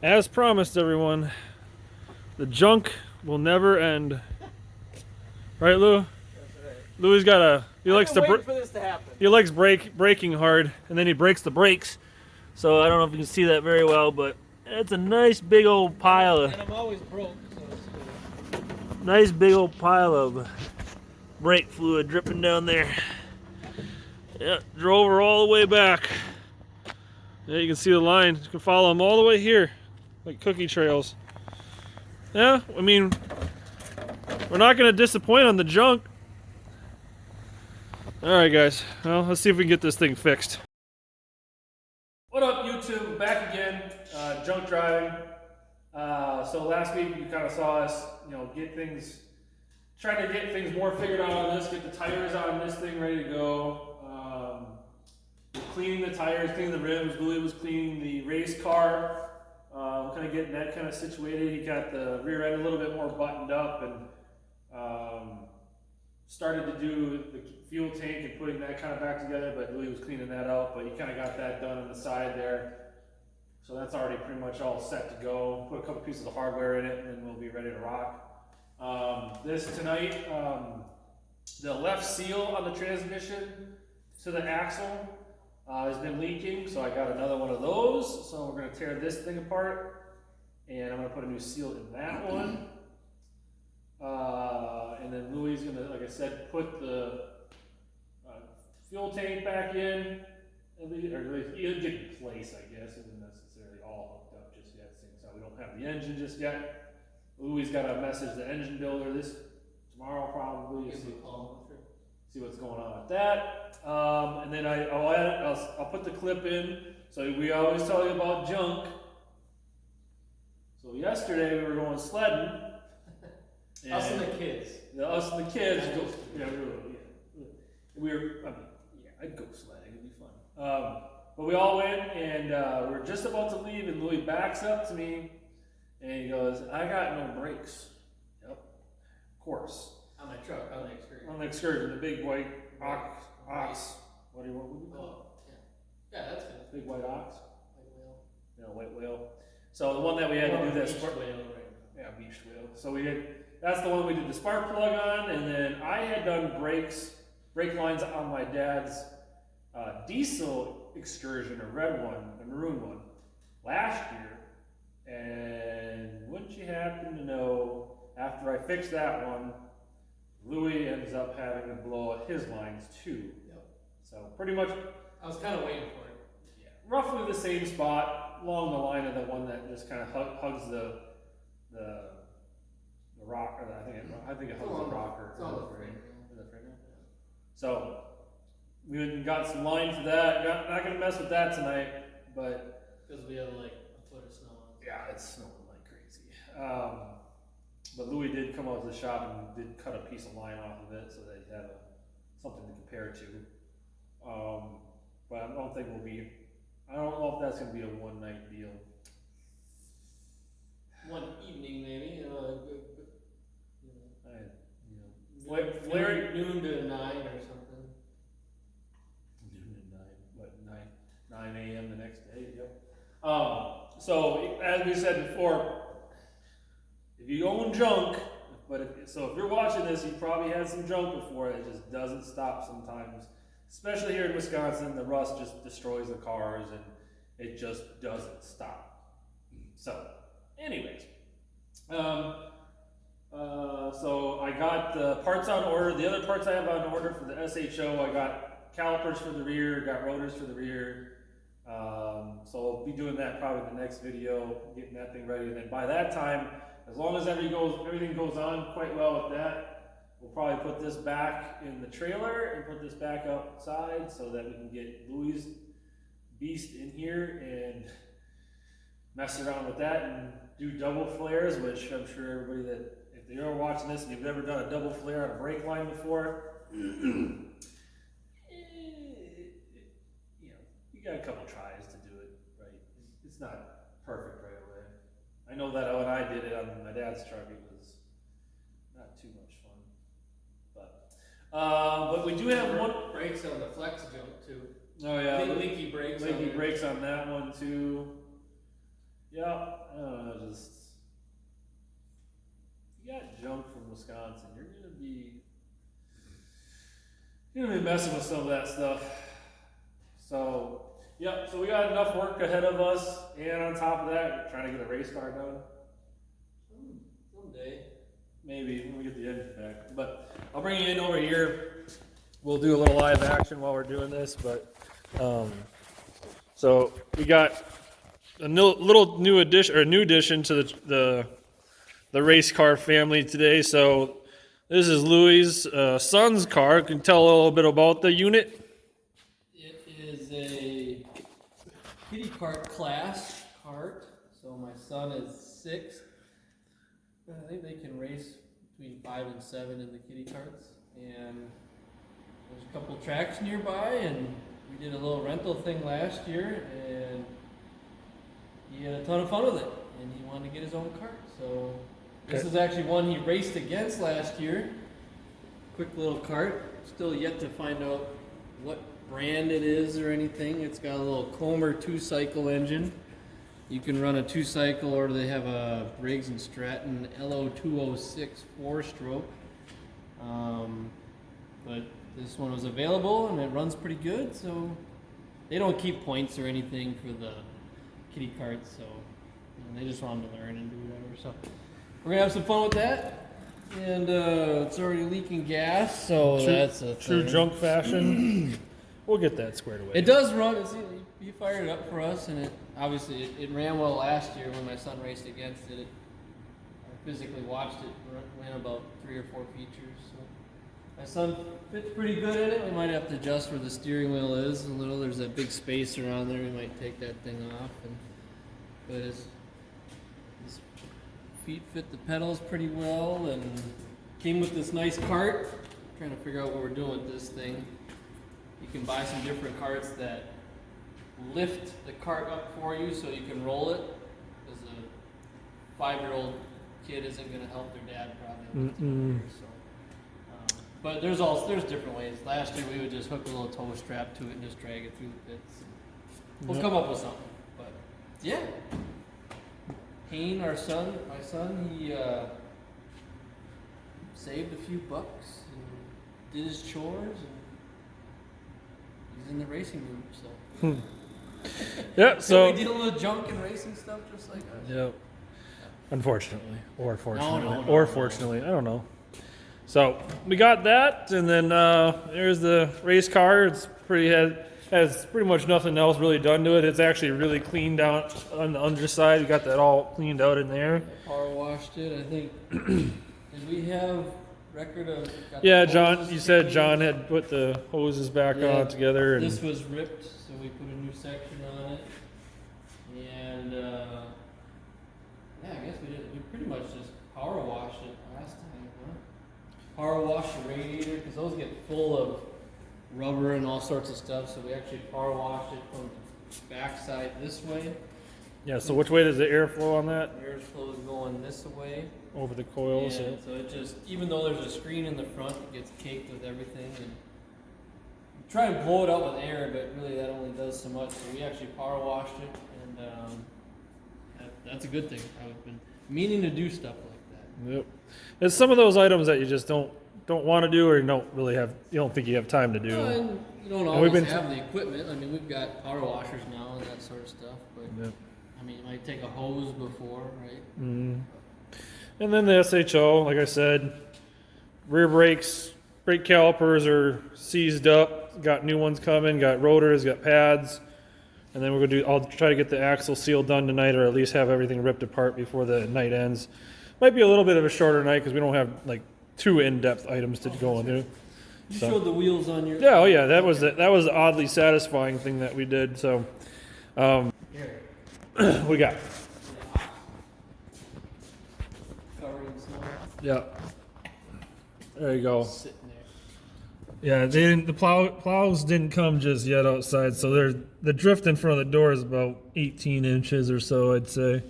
As promised, everyone, the junk will never end. Right, Lou? That's right. Louis got a. He likes I've been to. waiting for this to happen. He likes braking hard, and then he breaks the brakes. So I don't know if you can see that very well, but it's a nice big old pile of. And I'm always broke, so it's cool. Nice big old pile of brake fluid dripping down there. Yeah, drove her all the way back. Yeah, you can see the line. You can follow them all the way here, like cookie trails. Yeah, I mean, we're not going to disappoint on the junk. All right, guys. Well, let's see if we can get this thing fixed. What up, YouTube? Back again. Junk driving. So last week you kind of saw us, trying to get things more figured out on this, get the tires on this thing ready to go. Cleaning the tires, cleaning the rims. Louis was cleaning the race car. Kind of getting that kind of situated. He got the rear end a little bit more buttoned up and started to do the fuel tank and putting that kind of back together, but Louis was cleaning that out, but he kind of got that done on the side there. So that's already pretty much all set to go. Put a couple pieces of hardware in it and then we'll be ready to rock. This tonight, the left seal on the transmission to the axle has been leaking, so I got another one of those. So we're gonna tear this thing apart and I'm gonna put a new seal in that one. And then Louis is gonna, like I said, put the fuel tank back in, or it'll get in place, I guess. It isn't necessarily all hooked up just yet, since we don't have the engine just yet. Louis got to message the engine builder tomorrow probably. See what's going on with that. And then I'll put the clip in. So we always tell you about junk. So yesterday we were going sledding. Us and the kids. Us and the kids. Yeah, really. Yeah. I'd go sledding. It'd be fun. But we all went, and we're just about to leave, and Louis backs up to me, and he goes, "I got no brakes." Yep, of course. On my truck, on the excursion. On the excursion, the big white ox. What do you call it? Yeah, that's good. Big white ox. White whale. Yeah, white whale. So the one that we had to do this. Beached whale, right? Yeah, beached whale. So that's the one we did the spark plug on, and then I had done brake lines on my dad's diesel excursion, a red one, a maroon one, last year. And wouldn't you happen to know, after I fixed that one, Louis ends up having to blow his lines too. Yep. So pretty much, I was kind of waiting for it. yeah, roughly the same spot along the line of the one that just kind of hugs the rock, or I think it hugs the rocker. It's on the frame. So we got some line for that. Not gonna mess with that tonight, but because we have like a foot of snow on. Yeah, it's snowing like crazy. But Louis did come out to the shop and did cut a piece of line off of it so that he had something to compare to. But I don't think I don't know if that's gonna be a one night deal. One evening maybe. Noon to 9 or something. Noon to 9, what, 9 a.m. the next day, yep. So, as we said before, if you own junk, if you're watching this, you probably had some junk before. It just doesn't stop sometimes. Especially here in Wisconsin, the rust just destroys the cars and it just doesn't stop. So, anyways. So I got the parts on order. The other parts I have on order for the SHO, I got calipers for the rear, got rotors for the rear. So I'll be doing that probably in the next video, getting that thing ready. And then by that time, as long as everything goes on quite well with that, we'll probably put this back in the trailer and put this back outside so that we can get Louis' beast in here and mess around with that and do double flares, which I'm sure everybody that, if you're watching this and you've never done a double flare on a brake line before, you got a couple tries to do it right. It's not perfect right away. I know that when I did it on my dad's truck, it was not too much fun. But we do have one brakes on the flex jump too. Oh yeah, leaky brakes. Leaky brakes on that one too. Yeah, I don't know, just you got junk from Wisconsin, you're gonna be messing with some of that stuff. So, yeah, so we got enough work ahead of us, and on top of that, we're trying to get a race car done. Someday. Maybe when we get the engine back. But I'll bring you in over here. We'll do a little live action while we're doing this. But so we got a new addition to the race car family today. So this is Louis' son's car. Can you tell a little bit about the unit? It is a kitty kart class kart. So my son is 6. I think they can race between 5 and 7 in the kitty karts. And there's a couple tracks nearby, and we did a little rental thing last year, and he had a ton of fun with it, and he wanted to get his own kart. So this is actually one he raced against last year. Quick little kart. Still yet to find out what brand it is or anything. It's got a little Comer 2-cycle engine. You can run a 2-cycle, or they have a Briggs & Stratton LO206 4-stroke. But this one was available, and it runs pretty good. So they don't keep points or anything for the kitty karts, so they just want them to learn and do whatever. So we're gonna have some fun with that. And it's already leaking gas, so that's a True thing. junk fashion. We'll get that squared away. It does run. He fired it up for us, and it ran well last year when my son raced against it. I physically watched it ran about 3 or 4 features. So my son fits pretty good in it. We might have to adjust where the steering wheel is a little. There's that big space around there. We might take that thing off. But his feet fit the pedals pretty well, and came with this nice cart. I'm trying to figure out what we're doing with this thing. You can buy some different carts that lift the cart up for you so you can roll it. Because a 5-year-old kid isn't going to help their dad probably. So, but there's different ways. Last year we would just hook a little tow strap to it and just drag it through the pits. We'll come up with something. But yeah. Hayne, my son, he saved a few bucks and did his chores, and he's in the racing room. So Yeah. So we deal with junk and racing stuff just like us. Yep. Unfortunately, or fortunately, No. fortunately, I don't know. So we got that, and then there's the race car. It's has pretty much nothing else really done to it. It's actually really cleaned out on the underside. We got that all cleaned out in there. I power washed it. I think. Did we have record of? Yeah, John. You said John had put the hoses back on together, and this was ripped, so we put a new section on it. And I guess we pretty much just power washed it last time, huh? Power washed the radiator because those get full of rubber and all sorts of stuff. So we actually power washed it from the backside this way. yeah. So which way does the air flow on that? Airflow is going this way. Over the coils. Yeah, so it just, even though there's a screen in the front, it gets caked with everything. And you try and blow it out with air, but really that only does so much. So we actually power washed it, and that's a good thing. I've been meaning to do stuff like that. Yep. It's some of those items that you just don't want to do, or you don't think you have time to do. And you don't always have the equipment. I mean, we've got power washers now and that sort of stuff. But Yep. I mean, you might take a hose before, right? Mm-hmm. And then the SHO, like I said, rear brakes, brake calipers are seized up. Got new ones coming. Got rotors. Got pads. And then I'll try to get the axle seal done tonight, or at least have everything ripped apart before the night ends. Might be a little bit of a shorter night because we don't have like 2 in-depth items to go into. You showed the wheels on your. Yeah, oh yeah, that was the oddly satisfying thing that we did. So, we got. Covered in snow. Yeah. There you go. Sitting there. Yeah, the plows didn't come just yet outside, so the drift in front of the door is about 18 inches or so, I'd say.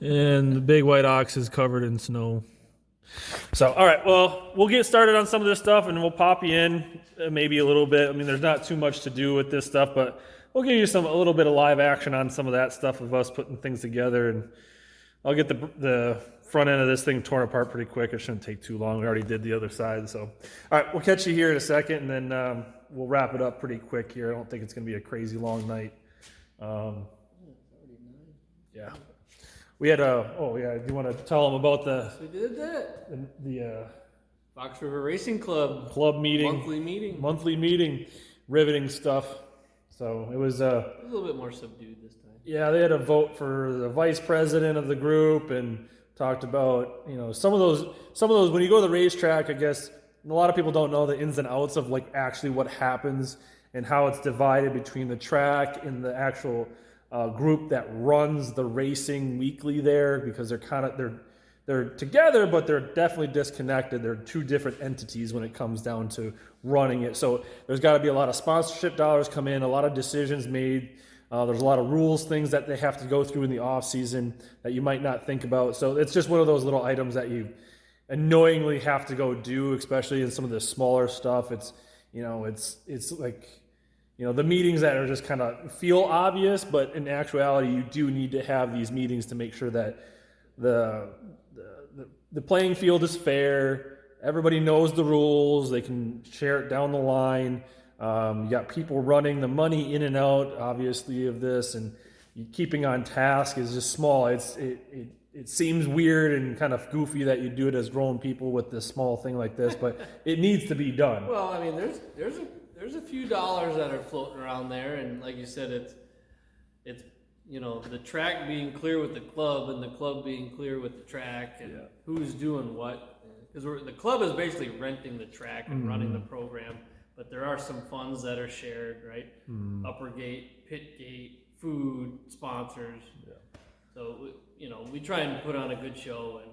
And the big white ox is covered in snow. So, all right, well, we'll get started on some of this stuff, and we'll pop you in maybe a little bit. I mean, there's not too much to do with this stuff, but we'll give you a little bit of live action on some of that stuff of us putting things together, and I'll get the front end of this thing torn apart pretty quick. It shouldn't take too long. We already did the other side, so all right, we'll catch you here in a second, and then we'll wrap it up pretty quick here. I don't think it's going to be a crazy long night. Yeah, we had oh yeah. Do you want to tell them about So we did that. the Fox River Racing Club club meeting, monthly meeting, riveting stuff. So it was a little bit more subdued this time. yeah, they had a vote for the vice president of the group and talked about, you know, some of those when you go to the racetrack, I guess a lot of people don't know the ins and outs of like actually what happens and how it's divided between the track and the actual group that runs the racing weekly there, because they're together, but they're definitely disconnected. They're two different entities when it comes down to running it. So there's got to be a lot of sponsorship dollars come in, a lot of decisions made. There's a lot of rules, things that they have to go through in the off season that you might not think about. So it's just one of those little items that you annoyingly have to go do, especially in some of the smaller stuff. It's, you know, it's like, you know, the meetings that are just kind of feel obvious, but in actuality, you do need to have these meetings to make sure that the playing field is fair. Everybody knows the rules. They can share it down the line. You got people running the money in and out, obviously, of this, and keeping on task is just small. It seems weird and kind of goofy that you do it as grown people with this small thing like this, but it needs to be done. Well, I mean, there's a few dollars that are floating around there, and like you said, it's you know, the track being clear with the club and the club being clear with the track, and who's doing what. Because the club is basically renting the track and running the program, but there are some funds that are shared, right? Upper gate, pit gate, food, sponsors. Yeah. So you know, we try and put on a good show and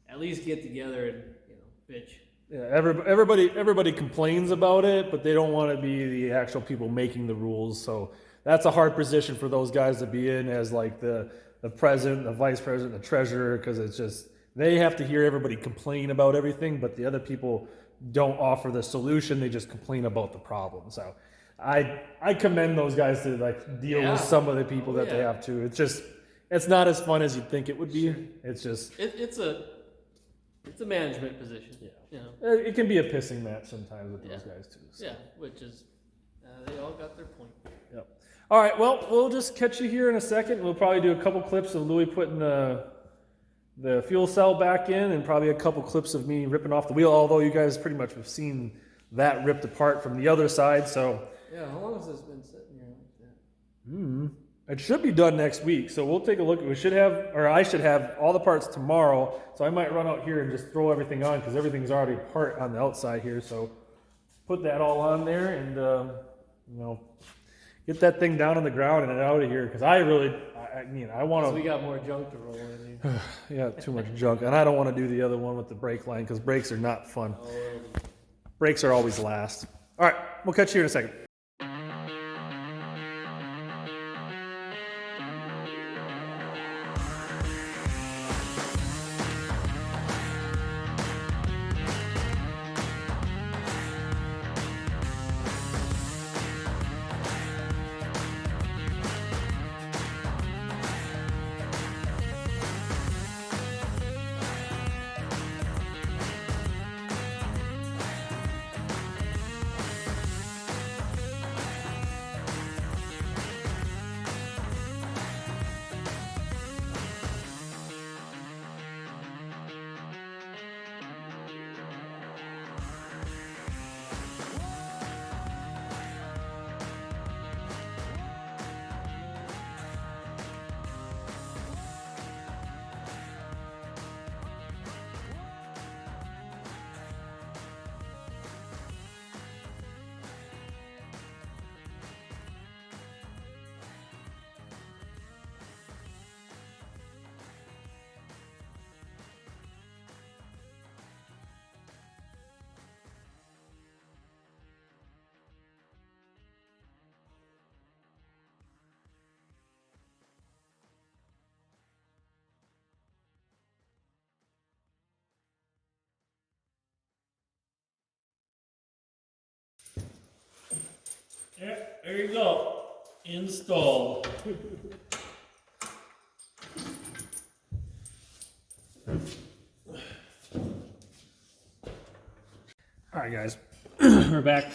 at least get together and, you know, bitch. Yeah, everybody complains about it, but they don't want to be the actual people making the rules. So that's a hard position for those guys to be in, as like the president, the vice president, the treasurer, because it's just, they have to hear everybody complain about everything, but the other people don't offer the solution. They just complain about the problem. So I commend those guys to like deal with some of the people that they have to. It's not as fun as you'd think it would be. Sure. It's just it's a management position. Yeah. You know. It can be a pissing match sometimes with those guys too. So. Yeah, which is they all got their point. Yep. All right, well, we'll just catch you here in a second. We'll probably do a couple clips of Louis putting the fuel cell back in, and probably a couple clips of me ripping off the wheel, although you guys pretty much have seen that ripped apart from the other side. So yeah, how long has this been sitting here like that? It should be done next week, so we'll take a look. I should have all the parts tomorrow, so I might run out here and just throw everything on, because everything's already apart on the outside here. So put that all on there and you know, get that thing down on the ground and out of here, because I mean, I want to. We got more junk to roll in here. Yeah, too much junk, and I don't want to do the other one with the brake line, because brakes are not fun. Brakes are always last. All right, we'll catch you in a second. Yeah, there you go. install. All right, guys, we're back.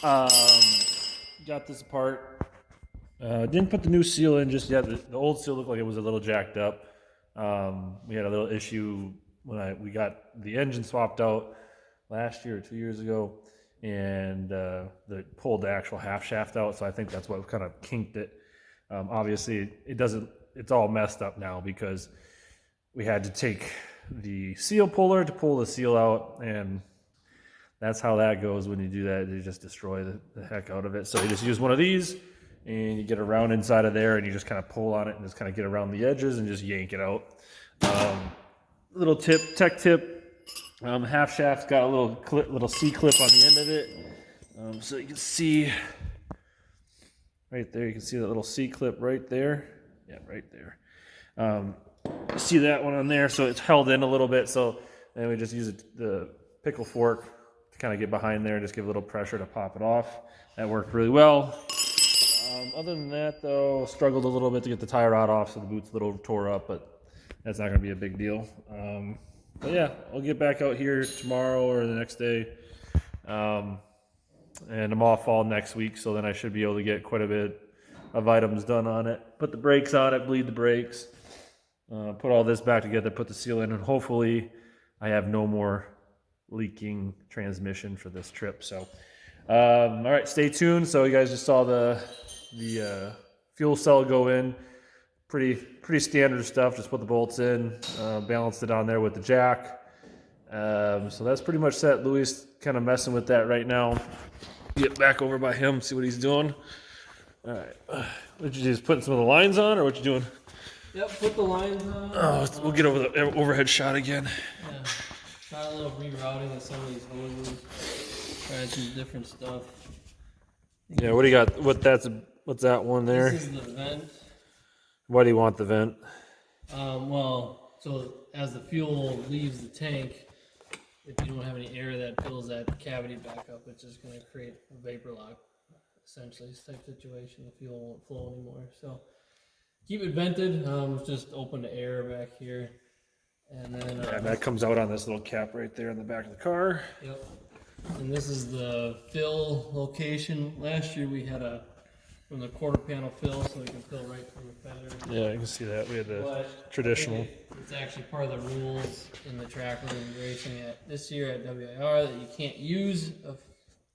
Got this apart. Didn't put the new seal in just yet. The old seal looked like it was a little jacked up. We had a little issue when we got the engine swapped out last year or 2 years ago, and they pulled the actual half shaft out. So I think that's what kind of kinked it. Obviously, it doesn't. It's all messed up now because we had to take the seal puller to pull the seal out, and that's how that goes when you do that. You just destroy the heck out of it. So you just use one of these, and you get around inside of there, and you just kind of pull on it and just kind of get around the edges and just yank it out. Little tech tip, half shaft's got a little C-clip on the end of it. So you can see right there, you can see that little C-clip right there. Yeah, right there. You see that one on there, so it's held in a little bit. So then we just use the pickle fork to kind of get behind there and just give a little pressure to pop it off. That worked really well. Other than that, though, struggled a little bit to get the tie rod off, so the boot's a little tore up, but that's not going to be a big deal. But yeah, I'll get back out here tomorrow or the next day. And I'm off all next week, so then I should be able to get quite a bit of items done on it. Put the brakes on it, bleed the brakes, put all this back together, put the seal in, and hopefully I have no more leaking transmission for this trip. So, all right, stay tuned. So you guys just saw the fuel cell go in. Pretty standard stuff. Just put the bolts in, balanced it on there with the jack. So that's pretty much set. Louis kind of messing with that right now. Get back over by him, see what he's doing. All right. What you just putting some of the lines on, or what you doing? Yep, put the lines on. Oh, we'll get over the overhead shot again. Yeah, try a little rerouting of some of these hoses. Trying some different stuff. Yeah, what do you got? What's that one there? This is the vent. Why do you want the vent? Well, so as the fuel leaves the tank, if you don't have any air that fills that cavity back up, it's just going to create a vapor lock, essentially, this type of situation. The fuel won't flow anymore. So keep it vented. It's just open to air back here. And then And that comes out on this little cap right there in the back of the car. Yep. And this is the fill location. Last year we had from the quarter panel fill, so we can fill right from the fender. Yeah, you can see that. We had the But traditional. it's actually part of the rules in the track we're gonna be racing at this year at WIR that you can't use a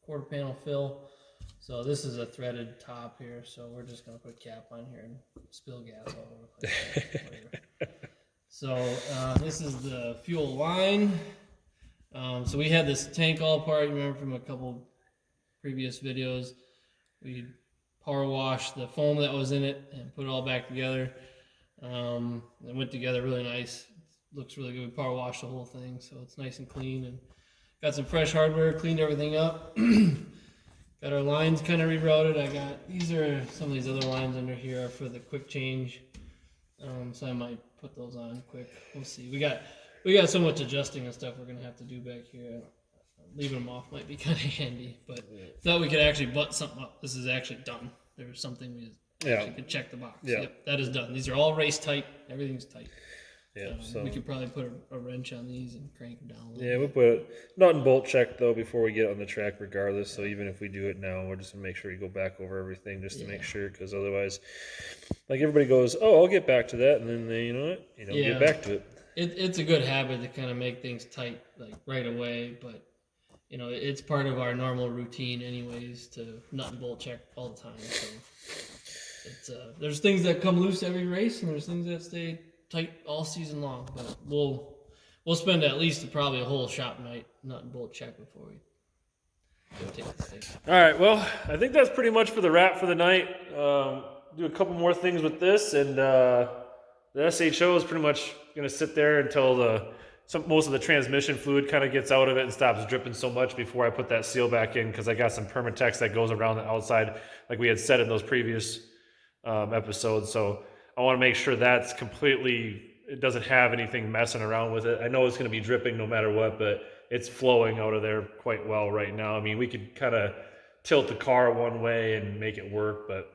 quarter panel fill. So this is a threaded top here, so we're just gonna put a cap on here and spill gas all over the place. So this is the fuel line. So we had this tank all apart. You remember from a couple previous videos, we power washed the foam that was in it and put it all back together. It went together really nice. Looks really good. We power washed the whole thing, so it's nice and clean. And got some fresh hardware, cleaned everything up. Got our lines kind of rerouted. These are some of these other lines under here are for the quick change. So I might put those on quick. We'll see. We got so much adjusting and stuff we're gonna have to do back here. Leaving them off might be kind of handy, but thought we could actually butt something up. This is actually done. There was something we actually could check the box. Yeah. Yep, that is done. These are all race tight. Everything's tight. Yeah, so we could probably put a wrench on these and crank them down a little. yeah, we'll put a nut and bolt check though before we get on the track, regardless. So even if we do it now, we're just gonna make sure you go back over everything just to make sure, because otherwise, like everybody goes, "Oh, I'll get back to that," and then they, you don't get back to it. It's a good habit to kind of make things tight like right away, but it's part of our normal routine anyways to nut and bolt check all the time. So it's there's things that come loose every race, and there's things that stay tight all season long. But we'll spend at least probably a whole shop night nut and bolt check before we go take the stage. All right, well, I think that's pretty much for the wrap for the night. Do a couple more things with this, and the SHO is pretty much going to sit there until most of the transmission fluid kind of gets out of it and stops dripping so much before I put that seal back in, because I got some Permatex that goes around the outside like we had said in those previous episodes. So I want to make sure that's it doesn't have anything messing around with it. I know it's going to be dripping no matter what, but it's flowing out of there quite well right now. I mean, we could kind of tilt the car one way and make it work, but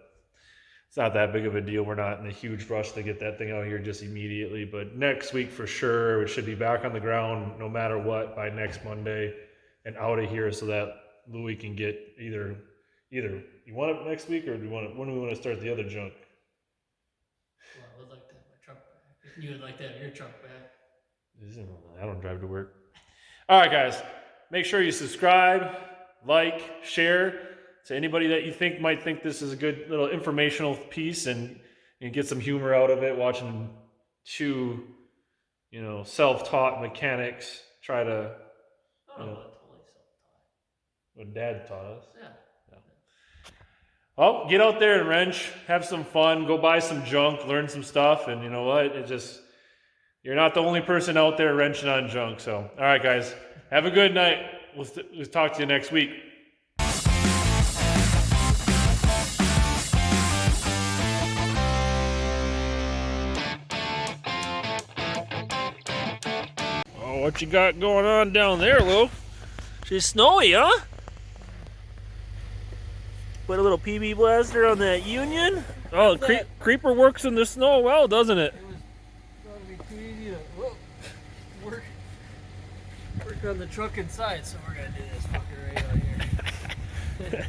it's not that big of a deal. We're not in a huge rush to get that thing out here just immediately. But next week for sure, it should be back on the ground no matter what by next Monday and out of here so that Louis can get either you want it next week or do you want it, when do we want to start the other junk? Well, I would like to have my truck back. If you would like to have your truck back. I don't drive to work. All right, guys, make sure you subscribe, like, share to anybody that you think might think this is a good little informational piece and get some humor out of it, watching two, self-taught mechanics try to, Totally self-taught. what Dad taught us. Yeah. Well, get out there and wrench, have some fun, go buy some junk, learn some stuff, and you know what? You're not the only person out there wrenching on junk. So, all right, guys, have a good night. We'll talk to you next week. Oh, what you got going on down there, Lou? She's snowy, huh? Put a little PB blaster on that Union. Oh, creeper works in the snow well, doesn't it? It was thought it'd be too easy to work on the truck inside, so we're gonna do this fucker right out here.